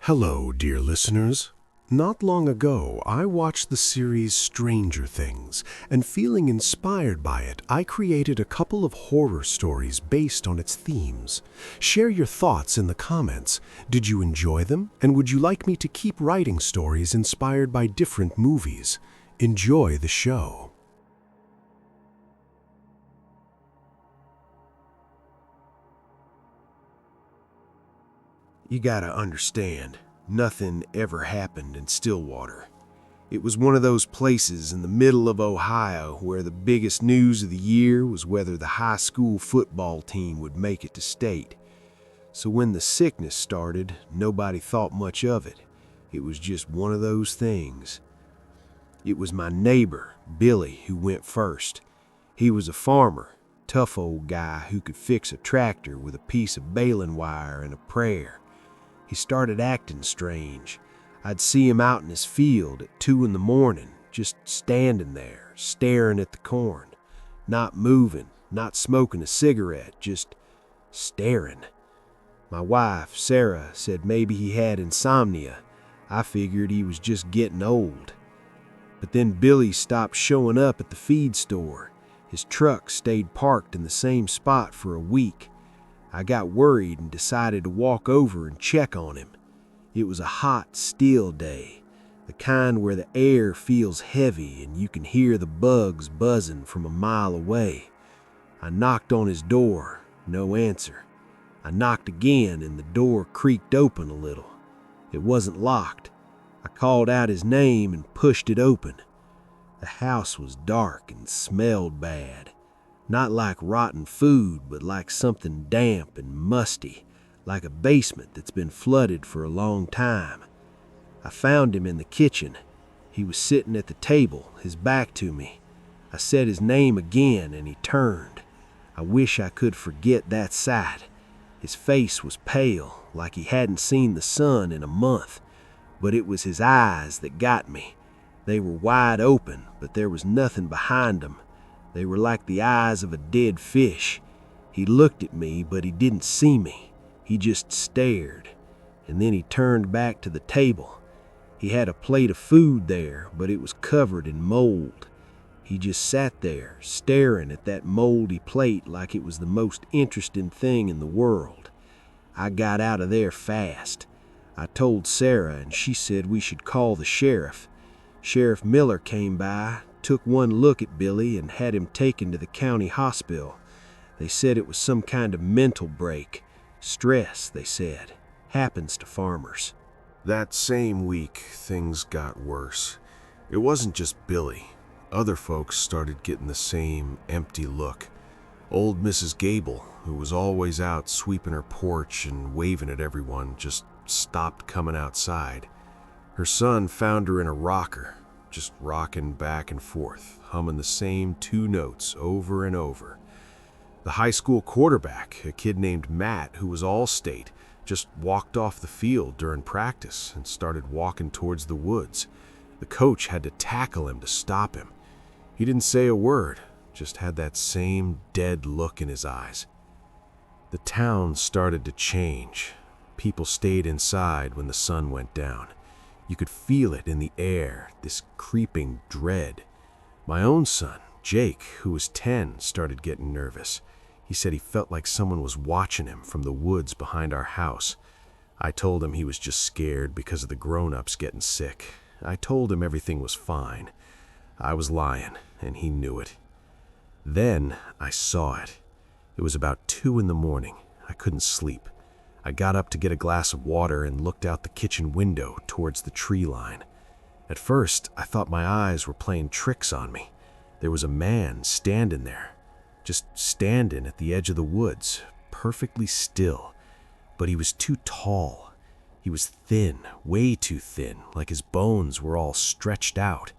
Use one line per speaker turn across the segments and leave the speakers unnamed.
Hello, dear listeners. Not long ago, I watched the series Stranger Things, and feeling inspired by it, I created a couple of horror stories based on its themes. Share your thoughts in the comments. Did you enjoy them? And would you like me to keep writing stories inspired by different movies? Enjoy the show.
You gotta understand, nothing ever happened in Stillwater. It was one of those places in the middle of Ohio where the biggest news of the year was whether the high school football team would make it to state. So when the sickness started, nobody thought much of it. It was just one of those things. It was my neighbor, Billy, who went first. He was a farmer, tough old guy who could fix a tractor with a piece of baling wire and a prayer. He started acting strange. I'd see him out in his field at 2 a.m, just standing there, staring at the corn. Not moving, not smoking a cigarette, just staring. My wife, Sarah, said maybe he had insomnia. I figured he was just getting old. But then Billy stopped showing up at the feed store. His truck stayed parked in the same spot for a week. I got worried and decided to walk over and check on him. It was a hot, still day, the kind where the air feels heavy and you can hear the bugs buzzing from a mile away. I knocked on his door, no answer. I knocked again and the door creaked open a little. It wasn't locked. I called out his name and pushed it open. The house was dark and smelled bad. Not like rotten food, but like something damp and musty, like a basement that's been flooded for a long time. I found him in the kitchen. He was sitting at the table, his back to me. I said his name again and he turned. I wish I could forget that sight. His face was pale, like he hadn't seen the sun in a month, but it was his eyes that got me. They were wide open, but there was nothing behind them. They were like the eyes of a dead fish. He looked at me, but he didn't see me. He just stared, and then he turned back to the table. He had a plate of food there, but it was covered in mold. He just sat there, staring at that moldy plate like it was the most interesting thing in the world. I got out of there fast. I told Sarah, and she said we should call the sheriff. Sheriff Miller came by, took one look at Billy and had him taken to the county hospital. They said it was some kind of mental break. Stress, they said. Happens to farmers.
That same week, things got worse. It wasn't just Billy. Other folks started getting the same empty look. Old Mrs. Gable, who was always out sweeping her porch and waving at everyone, just stopped coming outside. Her son found her in a rocker, just rocking back and forth, humming the same 2 notes over and over. The high school quarterback, a kid named Matt, who was all-state, just walked off the field during practice and started walking towards the woods. The coach had to tackle him to stop him. He didn't say a word, just had that same dead look in his eyes. The town started to change. People stayed inside when the sun went down. You could feel it in the air, this creeping dread. My own son, Jake, who was 10, started getting nervous. He said he felt like someone was watching him from the woods behind our house. I told him he was just scared because of the grown-ups getting sick. I told him everything was fine. I was lying, and he knew it. Then I saw it. It was about 2 a.m. I couldn't sleep. I got up to get a glass of water and looked out the kitchen window towards the tree line. At first, I thought my eyes were playing tricks on me. There was a man standing there, just standing at the edge of the woods, perfectly still. But he was too tall. He was thin, way too thin, like his bones were all stretched out.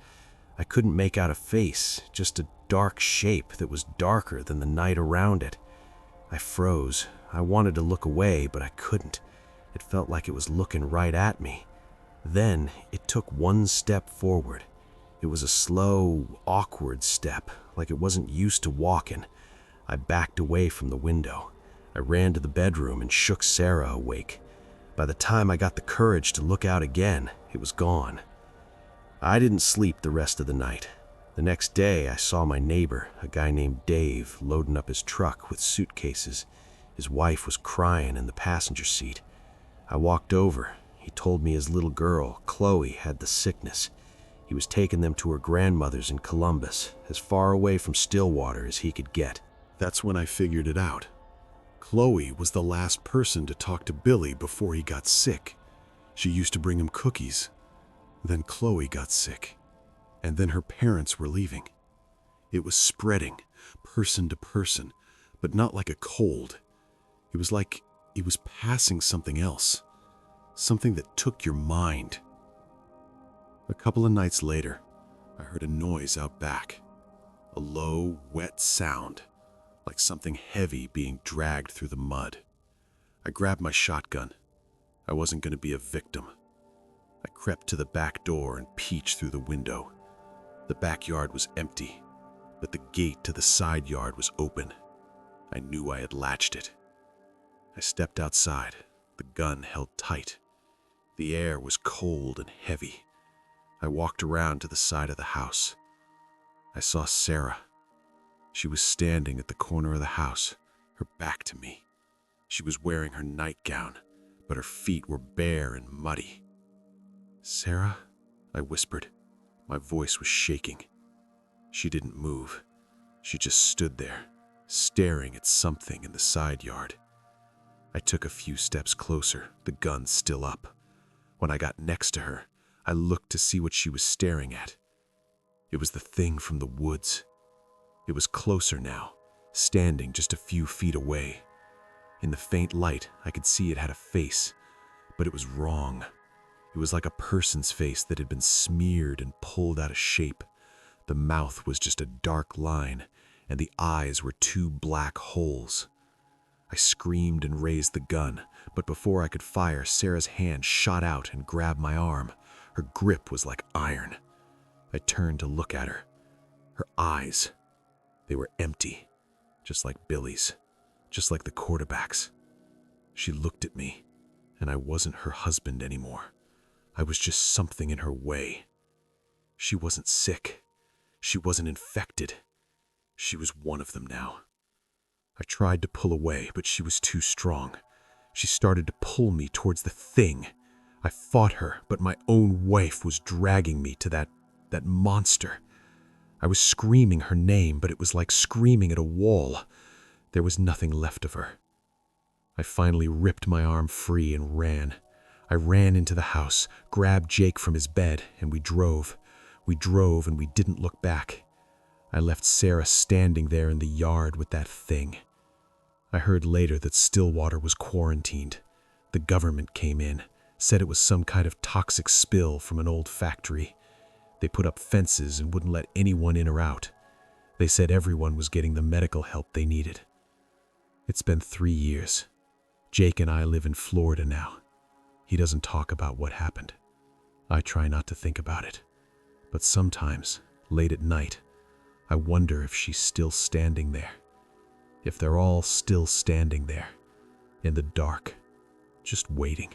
I couldn't make out a face, just a dark shape that was darker than the night around it. I froze. I wanted to look away, but I couldn't. It felt like it was looking right at me. Then it took 1 step forward. It was a slow, awkward step, like it wasn't used to walking. I backed away from the window. I ran to the bedroom and shook Sarah awake.
By the time I got the courage to look out again, it was gone. I didn't sleep the rest of the night. The next day, I saw my neighbor, a guy named Dave, loading up his truck with suitcases. His wife was crying in the passenger seat. I walked over. He told me his little girl, Chloe, had the sickness. He was taking them to her grandmother's in Columbus, as far away from Stillwater as he could get.
That's when I figured it out. Chloe was the last person to talk to Billy before he got sick. She used to bring him cookies. Then Chloe got sick, and then her parents were leaving. It was spreading, person to person, but not like a cold. It was like it was passing something else, something that took your mind. A couple of nights later, I heard a noise out back, a low, wet sound, like something heavy being dragged through the mud. I grabbed my shotgun. I wasn't going to be a victim. I crept to the back door and peeked through the window. The backyard was empty, but the gate to the side yard was open. I knew I had latched it. I stepped outside, the gun held tight. The air was cold and heavy. I walked around to the side of the house. I saw Sarah. She was standing at the corner of the house, her back to me. She was wearing her nightgown, but her feet were bare and muddy. "Sarah?" I whispered. My voice was shaking. She didn't move. She just stood there, staring at something in the side yard. I took a few steps closer, the gun still up. When I got next to her, I looked to see what she was staring at. It was the thing from the woods. It was closer now, standing just a few feet away. In the faint light, I could see it had a face, but it was wrong. It was like a person's face that had been smeared and pulled out of shape. The mouth was just a dark line, and the eyes were two black holes. I screamed and raised the gun, but before I could fire, Sarah's hand shot out and grabbed my arm. Her grip was like iron. I turned to look at her. Her eyes, they were empty, just like Billy's, just like the quarterback's. She looked at me, and I wasn't her husband anymore. I was just something in her way. She wasn't sick. She wasn't infected. She was one of them now. I tried to pull away, but she was too strong. She started to pull me towards the thing. I fought her, but my own wife was dragging me to that monster. I was screaming her name, but it was like screaming at a wall. There was nothing left of her. I finally ripped my arm free and ran. I ran into the house, grabbed Jake from his bed, and we drove. We drove and we didn't look back. I left Sarah standing there in the yard with that thing. I heard later that Stillwater was quarantined. The government came in, said it was some kind of toxic spill from an old factory. They put up fences and wouldn't let anyone in or out. They said everyone was getting the medical help they needed. It's been 3 years. Jake and I live in Florida now. He doesn't talk about what happened. I try not to think about it. But sometimes, late at night, I wonder if she's still standing there. If they're all still standing there, in the dark, just waiting.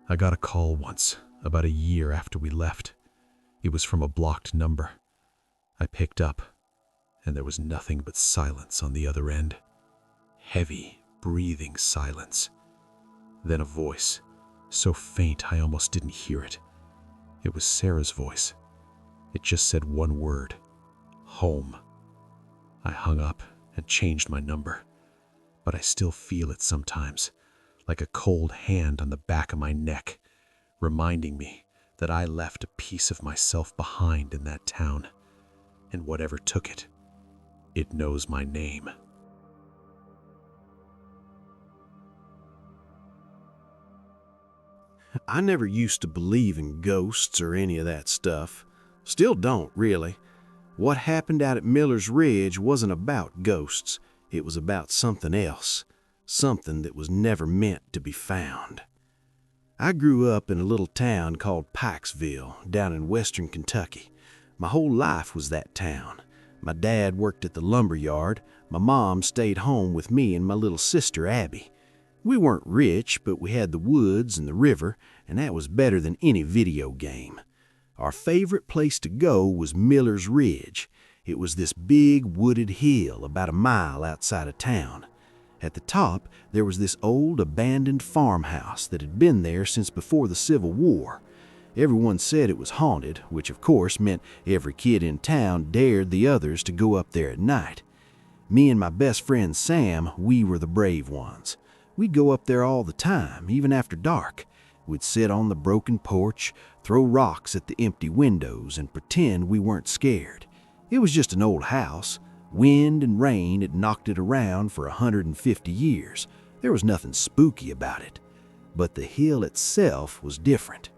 I got a call once, about a year after we left. It was from a blocked number. I picked up, and there was nothing but silence on the other end. Heavy, breathing silence. Then a voice, so faint I almost didn't hear it. It was Sarah's voice. It just said one word, home. I hung up and changed my number, but I still feel it sometimes, like a cold hand on the back of my neck, reminding me that I left a piece of myself behind in that town, and whatever took it, it knows my name.
I never used to believe in ghosts or any of that stuff. Still don't, really. What happened out at Miller's Ridge wasn't about ghosts. It was about something else. Something that was never meant to be found. I grew up in a little town called Pikesville, down in western Kentucky. My whole life was that town. My dad worked at the lumber yard. My mom stayed home with me and my little sister, Abby. We weren't rich, but we had the woods and the river, and that was better than any video game. Our favorite place to go was Miller's Ridge. It was this big wooded hill about a mile outside of town. At the top, there was this old abandoned farmhouse that had been there since before the Civil War. Everyone said it was haunted, which of course meant every kid in town dared the others to go up there at night. Me and my best friend Sam, we were the brave ones. We'd go up there all the time, even after dark. We'd sit on the broken porch, throw rocks at the empty windows, and pretend we weren't scared. It was just an old house. Wind and rain had knocked it around for 150 years. There was nothing spooky about it. But the hill itself was different.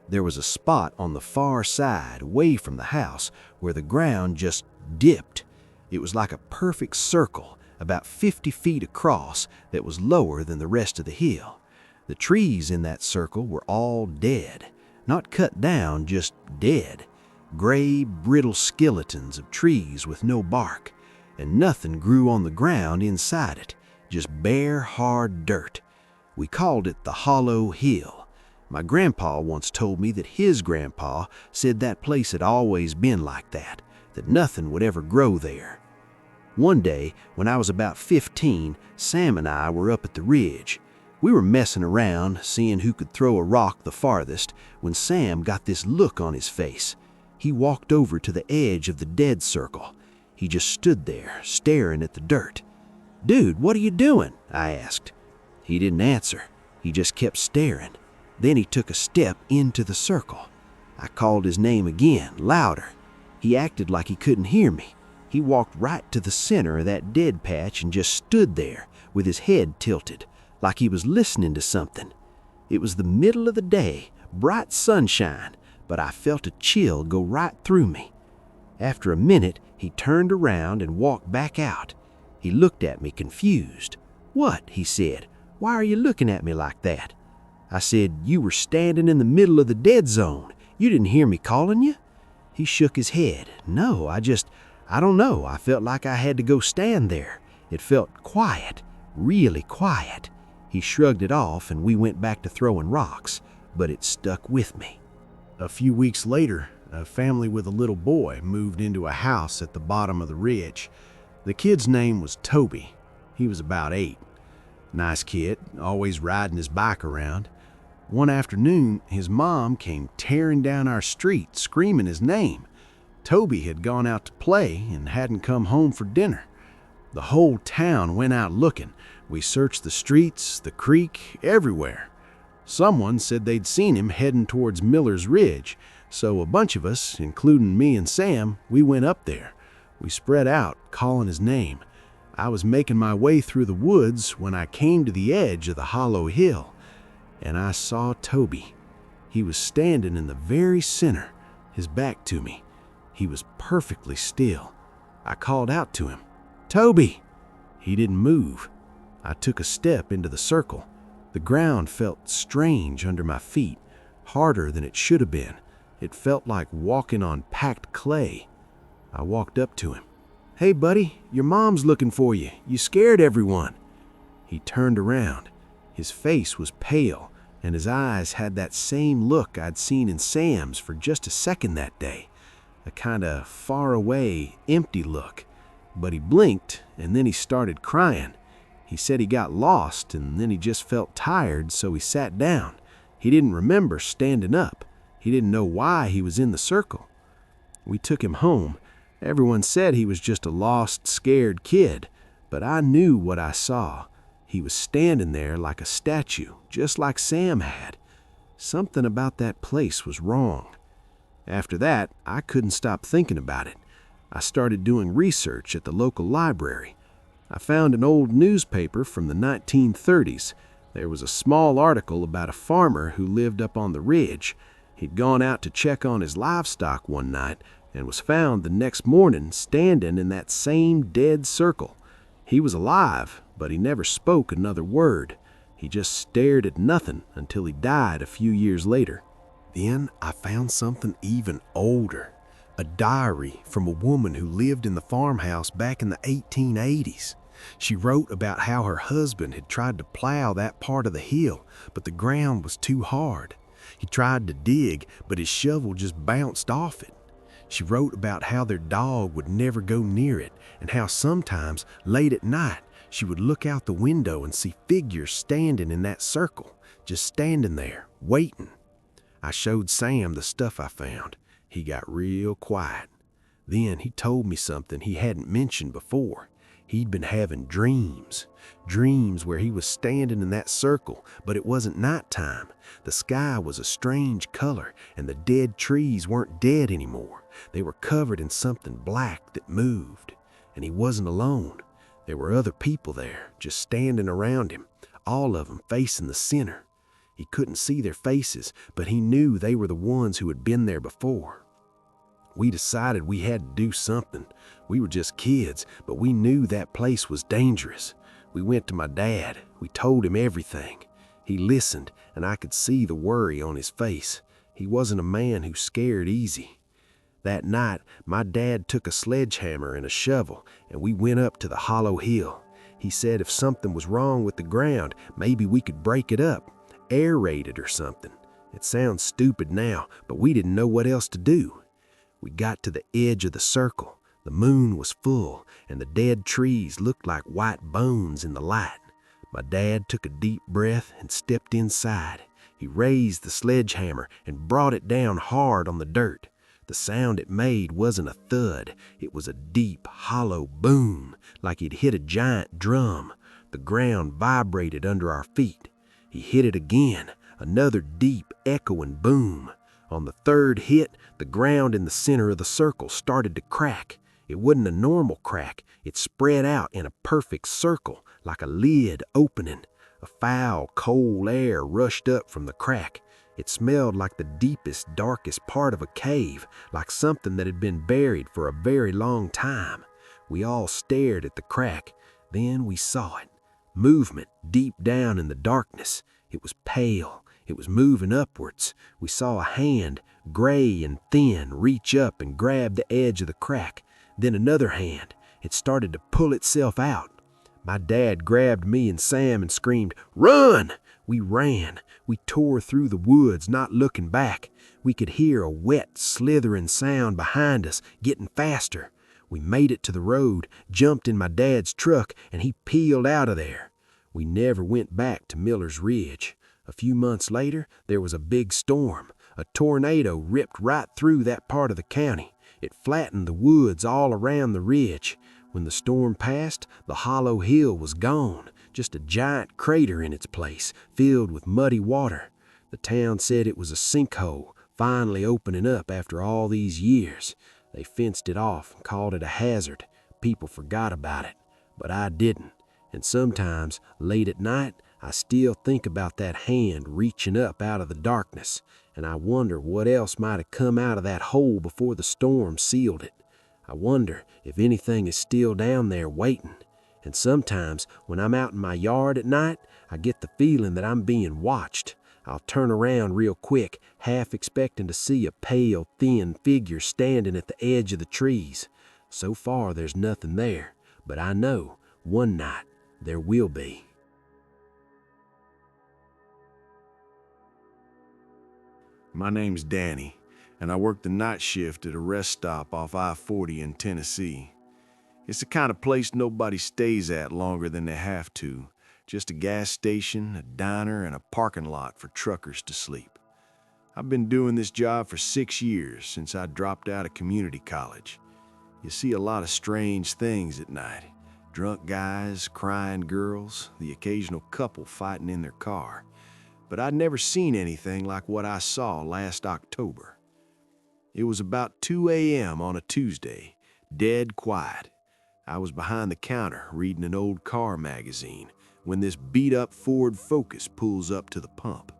There was a spot on the far side, away from the house, where the ground just dipped. It was like a perfect circle, about 50 feet across, that was lower than the rest of the hill. The trees in that circle were all dead. Not cut down, just dead. Gray, brittle skeletons of trees with no bark. And nothing grew on the ground inside it, just bare, hard dirt. We called it the Hollow Hill. My grandpa once told me that his grandpa said that place had always been like that nothing would ever grow there. One day, when I was about 15, Sam and I were up at the ridge. We were messing around, seeing who could throw a rock the farthest, when Sam got this look on his face. He walked over to the edge of the dead circle. He just stood there, staring at the dirt. "Dude, what are you doing?" I asked. He didn't answer. He just kept staring. Then he took a step into the circle. I called his name again, louder. He acted like he couldn't hear me. He walked right to the center of that dead patch and just stood there, with his head tilted, like he was listening to something. It was the middle of the day, bright sunshine, but I felt a chill go right through me. After a minute, he turned around and walked back out. He looked at me confused. "What?" he said. "Why are you looking at me like that?" I said, "You were standing in the middle of the dead zone. You didn't hear me calling you?" He shook his head. "No, I don't know. I felt like I had to go stand there. It felt quiet, really quiet." He shrugged it off and we went back to throwing rocks, but it stuck with me. A few weeks later, a family with a little boy moved into a house at the bottom of the ridge. The kid's name was Toby. He was about 8. Nice kid, always riding his bike around. One afternoon, his mom came tearing down our street, screaming his name. Toby had gone out to play and hadn't come home for dinner. The whole town went out looking. We searched the streets, the creek, everywhere. Someone said they'd seen him heading towards Miller's Ridge, so a bunch of us, including me and Sam, we went up there. We spread out, calling his name. I was making my way through the woods when I came to the edge of the hollow hill, and I saw Toby. He was standing in the very center, his back to me. He was perfectly still. I called out to him, "Toby!" He didn't move. I took a step into the circle. The ground felt strange under my feet, harder than it should have been. It felt like walking on packed clay. I walked up to him. "Hey, buddy, your mom's looking for you. You scared everyone." He turned around. His face was pale, and his eyes had that same look I'd seen in Sam's for just a second that day. A kind of far-away, empty look. But he blinked, and then he started crying. He said he got lost, and then he just felt tired, so he sat down. He didn't remember standing up. He didn't know why he was in the circle. We took him home. Everyone said he was just a lost, scared kid, but I knew what I saw. He was standing there like a statue, just like Sam had. Something about that place was wrong. After that, I couldn't stop thinking about it. I started doing research at the local library. I found an old newspaper from the 1930s. There was a small article about a farmer who lived up on the ridge. He'd gone out to check on his livestock one night and was found the next morning standing in that same dead circle. He was alive, but he never spoke another word. He just stared at nothing until he died a few years later. Then I found something even older. A diary from a woman who lived in the farmhouse back in the 1880s. She wrote about how her husband had tried to plow that part of the hill, but the ground was too hard. He tried to dig, but his shovel just bounced off it. She wrote about how their dog would never go near it, and how sometimes, late at night, she would look out the window and see figures standing in that circle, just standing there, waiting. I showed Sam the stuff I found. He got real quiet. Then he told me something he hadn't mentioned before. He'd been having dreams where he was standing in that circle, but it wasn't nighttime. The sky was a strange color, and the dead trees weren't dead anymore. They were covered in something black that moved. And he wasn't alone. There were other people there, just standing around him, all of them facing the center. He couldn't see their faces, but he knew they were the ones who had been there before. We decided we had to do something. We were just kids, but we knew that place was dangerous. We went to my dad. We told him everything. He listened, and I could see the worry on his face. He wasn't a man who scared easy. That night, my dad took a sledgehammer and a shovel, and we went up to the hollow hill. He said if something was wrong with the ground, maybe we could break it up, aerate it or something. It sounds stupid now, but we didn't know what else to do. We got to the edge of the circle. The moon was full, and the dead trees looked like white bones in the light. My dad took a deep breath and stepped inside. He raised the sledgehammer and brought it down hard on the dirt. The sound it made wasn't a thud. It was a deep, hollow boom, like he'd hit a giant drum. The ground vibrated under our feet. He hit it again, another deep, echoing boom. On the third hit, the ground in the center of the circle started to crack. It wasn't a normal crack. It spread out in a perfect circle, like a lid opening. A foul, cold air rushed up from the crack. It smelled like the deepest, darkest part of a cave, like something that had been buried for a very long time. We all stared at the crack. Then we saw it. Movement deep down in the darkness. It was pale. It was moving upwards. We saw a hand, gray and thin, reach up and grab the edge of the crack. Then another hand. It started to pull itself out. My dad grabbed me and Sam and screamed, "Run!" We ran. We tore through the woods, not looking back. We could hear a wet, slithering sound behind us, getting faster. We made it to the road, jumped in my dad's truck, and he peeled out of there. We never went back to Miller's Ridge. A few months later, there was a big storm. A tornado ripped right through that part of the county. It flattened the woods all around the ridge. When the storm passed, the hollow hill was gone, just a giant crater in its place, filled with muddy water. The town said it was a sinkhole, finally opening up after all these years. They fenced it off and called it a hazard. People forgot about it, but I didn't. And sometimes, late at night, I still think about that hand reaching up out of the darkness, and I wonder what else might have come out of that hole before the storm sealed it. I wonder if anything is still down there waiting. And sometimes, when I'm out in my yard at night, I get the feeling that I'm being watched. I'll turn around real quick, half expecting to see a pale, thin figure standing at the edge of the trees. So far, there's nothing there, but I know one night there will be.
My name's Danny, and I work the night shift at a rest stop off I-40 in Tennessee. It's the kind of place nobody stays at longer than they have to. Just a gas station, a diner, and a parking lot for truckers to sleep. I've been doing this job for 6 years, since I dropped out of community college. You see a lot of strange things at night. Drunk guys, crying girls, the occasional couple fighting in their car. But I'd never seen anything like what I saw last October. It was about 2 a.m. on a Tuesday, dead quiet. I was behind the counter reading an old car magazine when this beat-up Ford Focus pulls up to the pump.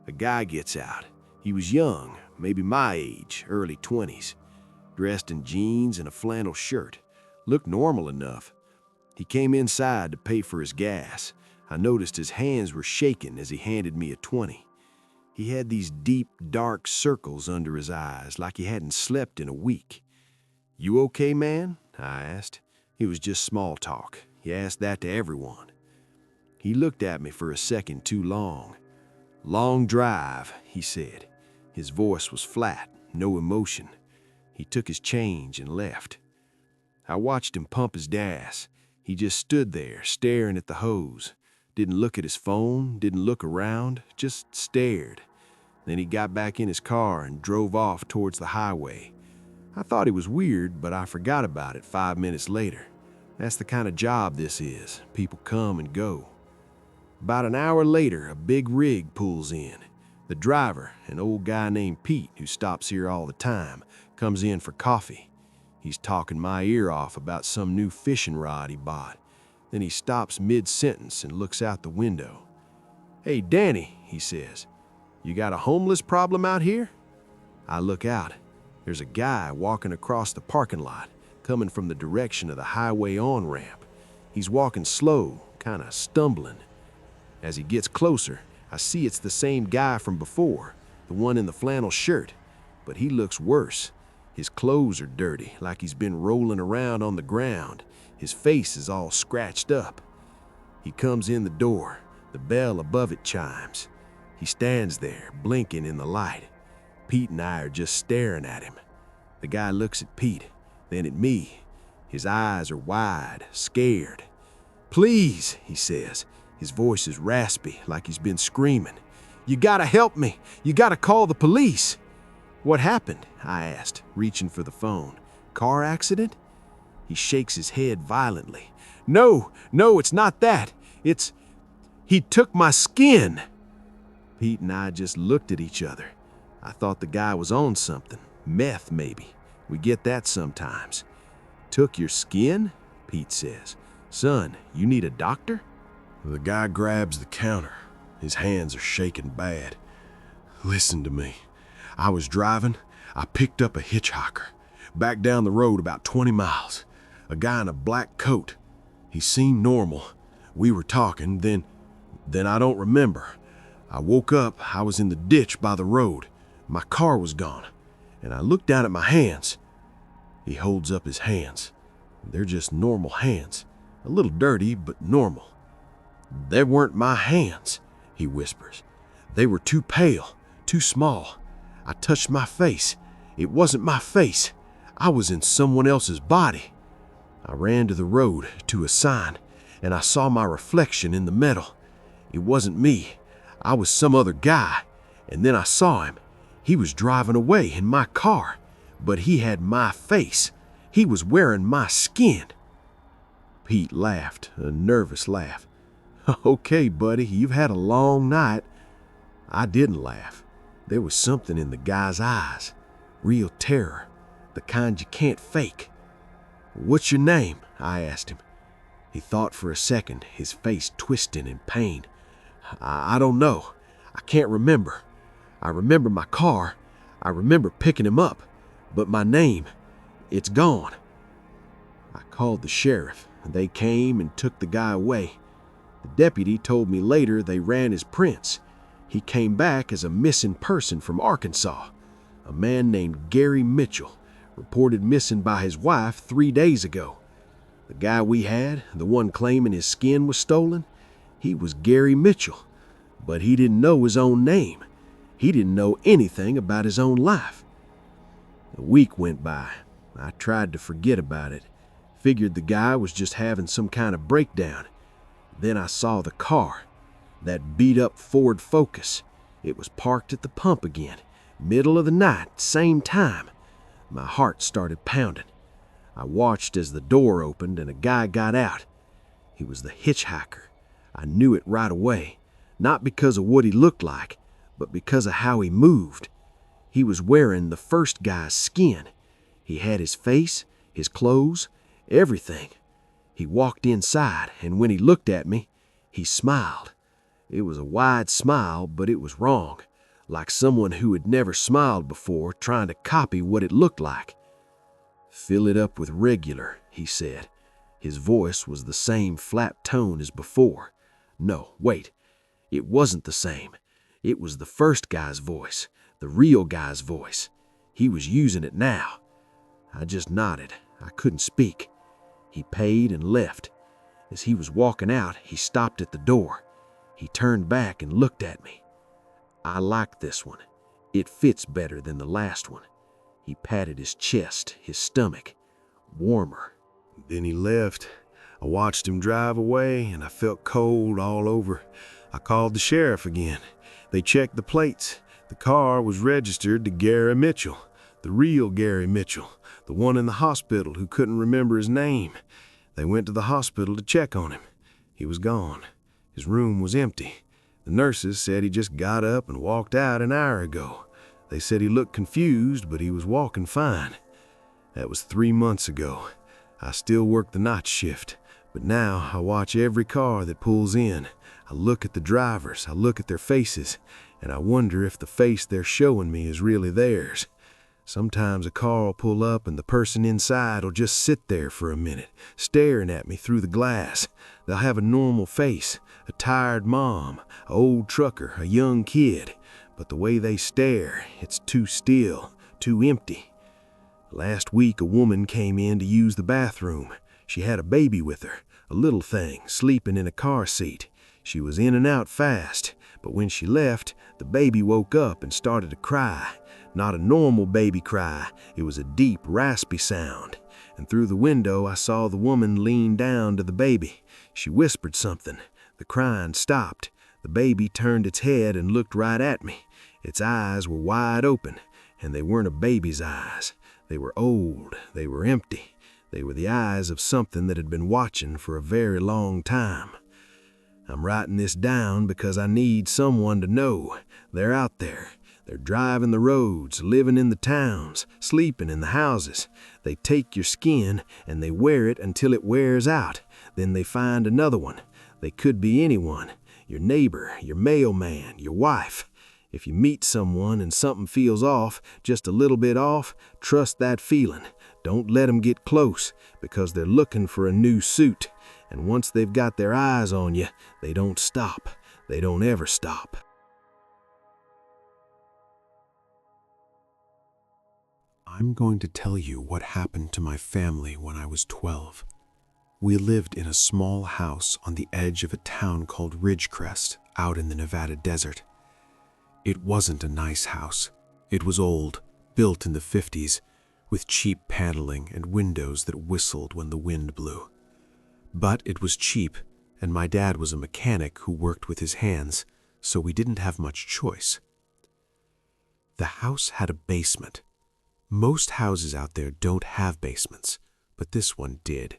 A guy gets out. He was young, maybe my age, early 20s, dressed in jeans and a flannel shirt. Looked normal enough. He came inside to pay for his gas. I noticed his hands were shaking as he handed me a 20. He had these deep, dark circles under his eyes, like he hadn't slept in a week. "You okay, man?" I asked. It was just small talk.
You ask that to everyone." He looked at me for a second too long. "Long drive," he said. His voice was flat, no emotion. He took his change and left. I watched him pump his gas. He just stood there, staring at the hose. Didn't look at his phone, didn't look around, just stared. Then he got back in his car and drove off towards the highway. I thought he was weird, but I forgot about it 5 minutes later. That's the kind of job this is. People come and go. About an hour later, a big rig pulls in. The driver, an old guy named Pete, who stops here all the time, comes in for coffee. He's talking my ear off about some new fishing rod he bought. Then he stops mid-sentence and looks out the window. "Hey, Danny," he says, "you got a homeless problem out here?" I look out. There's a guy walking across the parking lot, coming from the direction of the highway on-ramp. He's walking slow, kind of stumbling. As he gets closer, I see it's the same guy from before, the one in the flannel shirt, but he looks worse. His clothes are dirty, like he's been rolling around on the ground. His face is all scratched up. He comes in the door. The bell above it chimes. He stands there, blinking in the light. Pete and I are just staring at him. The guy looks at Pete, then at me. His eyes are wide, scared. "Please," he says. His voice is raspy, like he's been screaming. "You gotta help me. You gotta call the police." "What happened?" I asked, reaching for the phone. "Car accident?" He shakes his head violently. No, it's not that. He took my skin." Pete and I just looked at each other. I thought the guy was on something. Meth, maybe. We get that sometimes. "Took your skin?" Pete says. "Son, you need a doctor?"
The guy grabs the counter. His hands are shaking bad. "Listen to me. I was driving. I picked up a hitchhiker. Back down the road about 20 miles. A guy in a black coat. He seemed normal. We were talking, then I don't remember. I woke up, I was in the ditch by the road. My car was gone. And I looked down at my hands." He holds up his hands. They're just normal hands. A little dirty, but normal. "They weren't my hands," he whispers. "They were too pale, too small. I touched my face. It wasn't my face. I was in someone else's body." I ran to the road, to a sign, and I saw my reflection in the metal. It wasn't me. I was some other guy. And then I saw him. He was driving away in my car, but he had my face. He was wearing my skin. Pete laughed, a nervous laugh. "Okay, buddy, you've had a long night." I didn't laugh. There was something in the guy's eyes. Real terror. The kind you can't fake. "What's your name?" I asked him. He thought for a second, his face twisting in pain. I don't know. I can't remember. I remember my car. I remember picking him up. But my name, it's gone." I called the sheriff. They came and took the guy away. The deputy told me later they ran his prints. He came back as a missing person from Arkansas. A man named Gary Mitchell, reported missing by his wife 3 days ago. The guy we had, the one claiming his skin was stolen, he was Gary Mitchell, but he didn't know his own name. He didn't know anything about his own life. A week went by. I tried to forget about it. Figured the guy was just having some kind of breakdown. Then I saw the car, that beat-up Ford Focus. It was parked at the pump again, middle of the night, same time. My heart started pounding. I watched as the door opened and a guy got out. He was the hitchhiker. I knew it right away, not because of what he looked like, but because of how he moved. He was wearing the first guy's skin. He had his face, his clothes, everything. He walked inside, and when he looked at me, he smiled. It was a wide smile, but it was wrong, like someone who had never smiled before trying to copy what it looked like. "Fill it up with regular," he said. His voice was the same flat tone as before. No, wait. It wasn't the same. It was the first guy's voice, the real guy's voice. He was using it now. I just nodded. I couldn't speak. He paid and left.
As he was walking out, he stopped at the door. He turned back and looked at me. I like this one. It fits better than the last one. He patted his chest, his stomach. Warmer.
Then he left. I watched him drive away, and I felt cold all over. I called the sheriff again. They checked the plates. The car was registered to Gary Mitchell, the real Gary Mitchell, the one in the hospital who couldn't remember his name. They went to the hospital to check on him. He was gone. His room was empty. The nurses said he just got up and walked out an hour ago. They said he looked confused, but he was walking fine. That was 3 months ago. I still work the night shift, but now I watch every car that pulls in. I look at the drivers, I look at their faces, and I wonder if the face they're showing me is really theirs. Sometimes a car will pull up and the person inside will just sit there for a minute, staring at me through the glass. They'll have a normal face, a tired mom, an old trucker, a young kid, but the way they stare, it's too still, too empty. Last week a woman came in to use the bathroom. She had a baby with her, a little thing, sleeping in a car seat. She was in and out fast, but when she left, the baby woke up and started to cry. Not a normal baby cry, it was a deep, raspy sound. And through the window I saw the woman lean down to the baby. She whispered something. The crying stopped. The baby turned its head and looked right at me. Its eyes were wide open, and they weren't a baby's eyes. They were old, they were empty. They were the eyes of something that had been watching for a very long time. I'm writing this down because I need someone to know. They're out there. They're driving the roads, living in the towns, sleeping in the houses. They take your skin and they wear it until it wears out. Then they find another one. They could be anyone. Your neighbor, your mailman, your wife. If you meet someone and something feels off, just a little bit off, trust that feeling. Don't let them get close, because they're looking for a new suit. And once they've got their eyes on you, they don't stop. They don't ever stop.
I'm going to tell you what happened to my family when I was 12. We lived in a small house on the edge of a town called Ridgecrest, out in the Nevada desert. It wasn't a nice house. It was old, built in the 50s, with cheap paneling and windows that whistled when the wind blew. But it was cheap, and my dad was a mechanic who worked with his hands, so we didn't have much choice. The house had a basement. Most houses out there don't have basements, but this one did.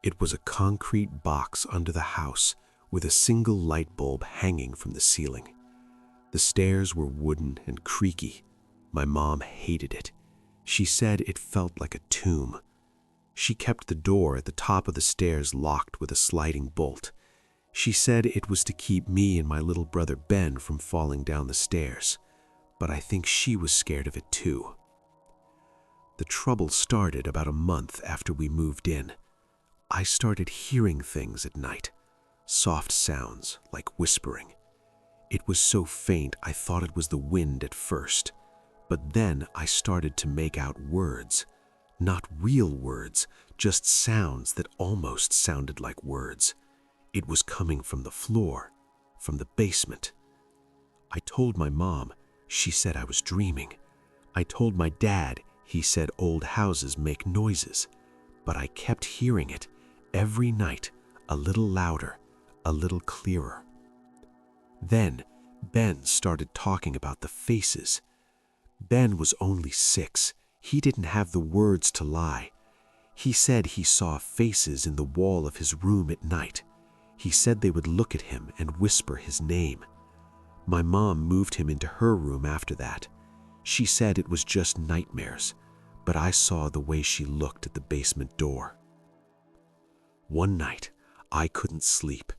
It was a concrete box under the house with a single light bulb hanging from the ceiling. The stairs were wooden and creaky. My mom hated it. She said it felt like a tomb. She kept the door at the top of the stairs locked with a sliding bolt. She said it was to keep me and my little brother Ben from falling down the stairs, but I think she was scared of it too. The trouble started about a month after we moved in. I started hearing things at night, soft sounds like whispering. It was so faint I thought it was the wind at first, but then I started to make out words. Not real words, just sounds that almost sounded like words. It was coming from the floor, from the basement. I told my mom. She said I was dreaming. I told my dad. He said old houses make noises. But I kept hearing it every night, a little louder, a little clearer. Then Ben started talking about the faces. Ben was only 6. He didn't have the words to lie. He said he saw faces in the wall of his room at night. He said they would look at him and whisper his name. My mom moved him into her room after that. She said it was just nightmares, but I saw the way she looked at the basement door. One night, I couldn't sleep.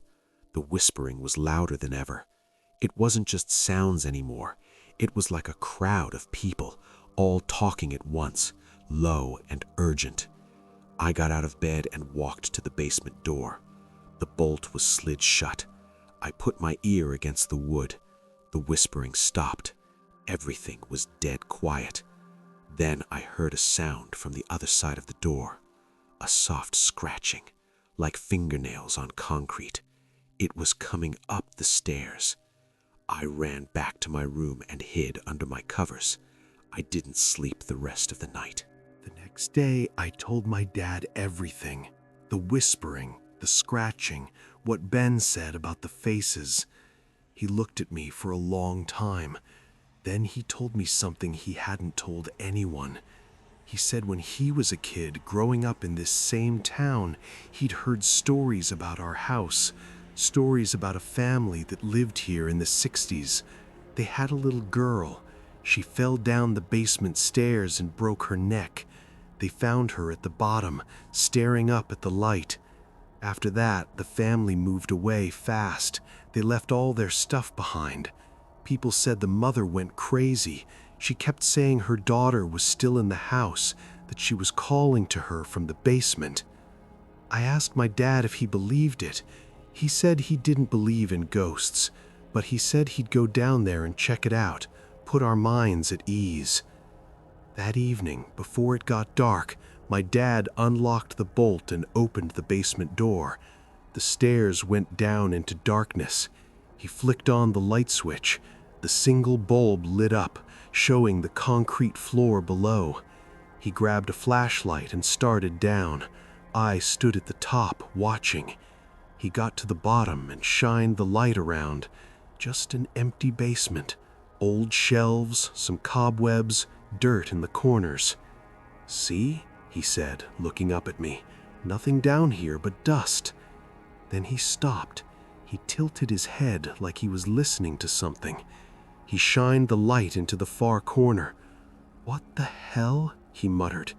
The whispering was louder than ever. It wasn't just sounds anymore. It was like a crowd of people, all talking at once, low and urgent. I got out of bed and walked to the basement door. The bolt was slid shut. I put my ear against the wood. The whispering stopped. Everything was dead quiet. Then I heard a sound from the other side of the door, a soft scratching,
like fingernails on concrete. It was coming up the stairs. I ran back to my room and hid under my covers. I didn't sleep the rest of the night.
The next day, I told my dad everything. The whispering, the scratching, what Ben said about the faces. He looked at me for a long time. Then he told me something he hadn't told anyone. He said when he was a kid growing up in this same town, he'd heard stories about our house, stories about a family that lived here in the 60s. They had a little girl. She fell down the basement stairs and broke her neck. They found her at the bottom, staring up at the light. After that, the family moved away fast. They left all their stuff behind. People said the mother went crazy. She kept saying her daughter was still in the house, that she was calling to her from the basement. I asked my dad if he believed it. He said he didn't believe in ghosts, but he said he'd go down there and check it out, put our minds at ease. That evening, before it got dark, my dad unlocked the bolt and opened the basement door. The stairs went down into darkness. He flicked on the light switch. The single bulb lit up, showing the concrete floor below. He grabbed a flashlight and started down. I stood at the top, watching. He got to the bottom and shined the light around. Just an empty basement. Old shelves, some cobwebs, dirt in the corners. "See?" he said, looking up at me. "Nothing down here but dust." Then he stopped. He tilted his head like he was listening to something. He shined the light into the far corner. "What the hell?" he muttered.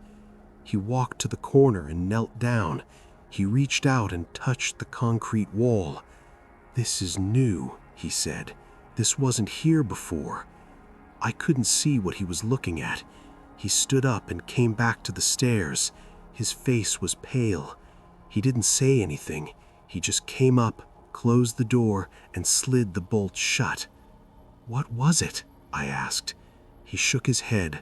He walked to the corner and knelt down. He reached out and touched the concrete wall. "This is new," he said. "This wasn't here before." I couldn't see what he was looking at. He stood up and came back to the stairs. His face was pale. He didn't say anything. He just came up, closed the door, and slid the bolt shut. "What was it?" I asked. He shook his head.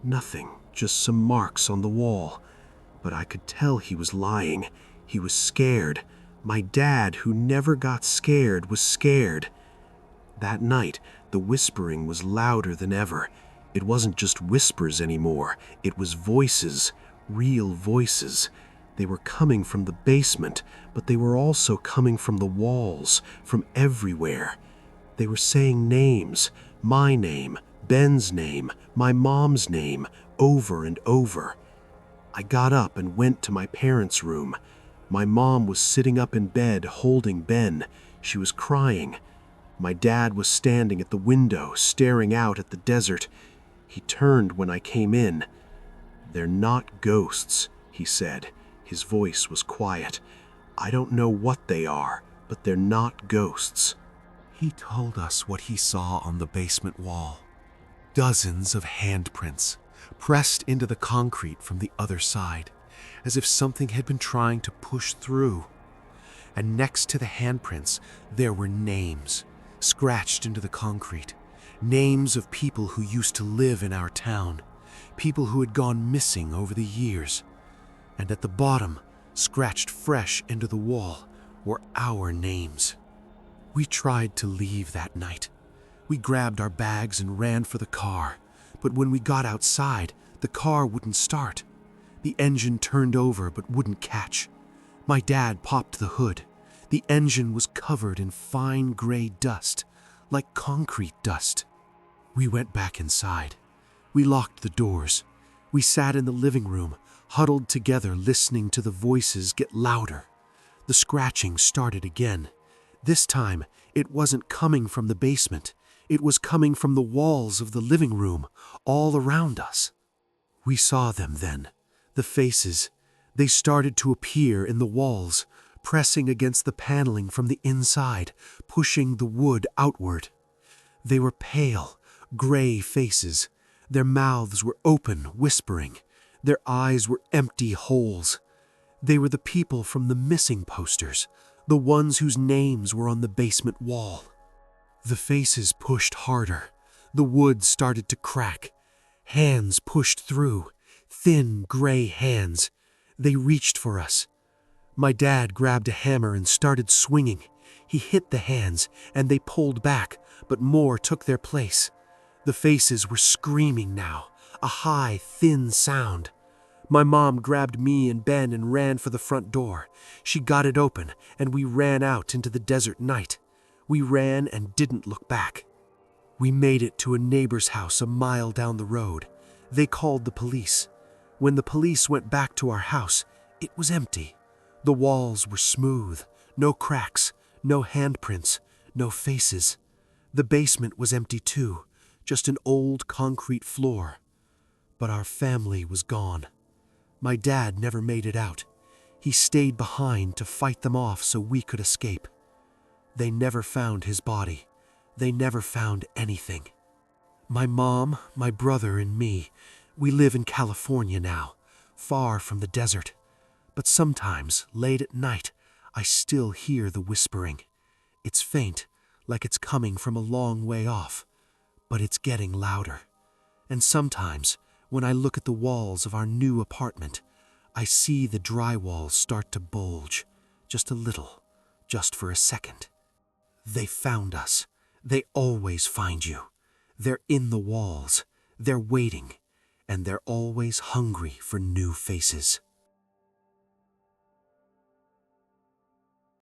"Nothing, just some marks on the wall." But I could tell he was lying. He was scared. My dad, who never got scared, was scared. That night, the whispering was louder than ever. It wasn't just whispers anymore. It was voices, real voices. They were coming from the basement, but they were also coming from the walls, from everywhere. They were saying names, my name, Ben's name, my mom's name, over and over. I got up and went to my parents' room. My mom was sitting up in bed holding Ben. She was crying. My dad was standing at the window, staring out at the desert. He turned when I came in. "They're not ghosts," he said. His voice was quiet. "I don't know what they are, but they're not ghosts." He told us what he saw on the basement wall. Dozens of handprints, pressed into the concrete from the other side, as if something had been trying to push through. And next to the handprints, there were names, scratched into the concrete. Names of people who used to live in our town, people who had gone missing over the years. And at the bottom, scratched fresh into the wall, were our names. We tried to leave that night. We grabbed our bags and ran for the car, but when we got outside, the car wouldn't start. The engine turned over but wouldn't catch. My dad popped the hood. The engine was covered in fine gray dust, like concrete dust. We went back inside. We locked the doors. We sat in the living room, huddled together listening to the voices get louder. The scratching started again. This time, it wasn't coming from the basement. It was coming from the walls of the living room, all around us. We saw them then, the faces. They started to appear in the walls, pressing against the paneling from the inside, pushing the wood outward. They were pale, gray faces. Their mouths were open, whispering. Their eyes were empty holes. They were the people from the missing posters, the ones whose names were on the basement wall. The faces pushed harder. The wood started to crack. Hands pushed through, thin gray hands. They reached for us. My dad grabbed a hammer and started swinging. He hit the hands, and they pulled back, but more took their place. The faces were screaming now, a high, thin sound. My mom grabbed me and Ben and ran for the front door. She got it open, and we ran out into the desert night. We ran and didn't look back. We made it to a neighbor's house a mile down the road. They called the police. When the police went back to our house, it was empty. The walls were smooth, no cracks, no handprints, no faces. The basement was empty too, just an old concrete floor. But our family was gone. My dad never made it out. He stayed behind to fight them off so we could escape. They never found his body. They never found anything. My mom, my brother, and me, we live in California now, far from the desert. But sometimes, late at night, I still hear the whispering. It's faint, like it's coming from a long way off, but it's getting louder. And sometimes, when I look at the walls of our new apartment, I see the drywalls start to bulge, just a little, just for a second. They found us. They always find you. They're in the walls. They're waiting. And they're always hungry for new faces.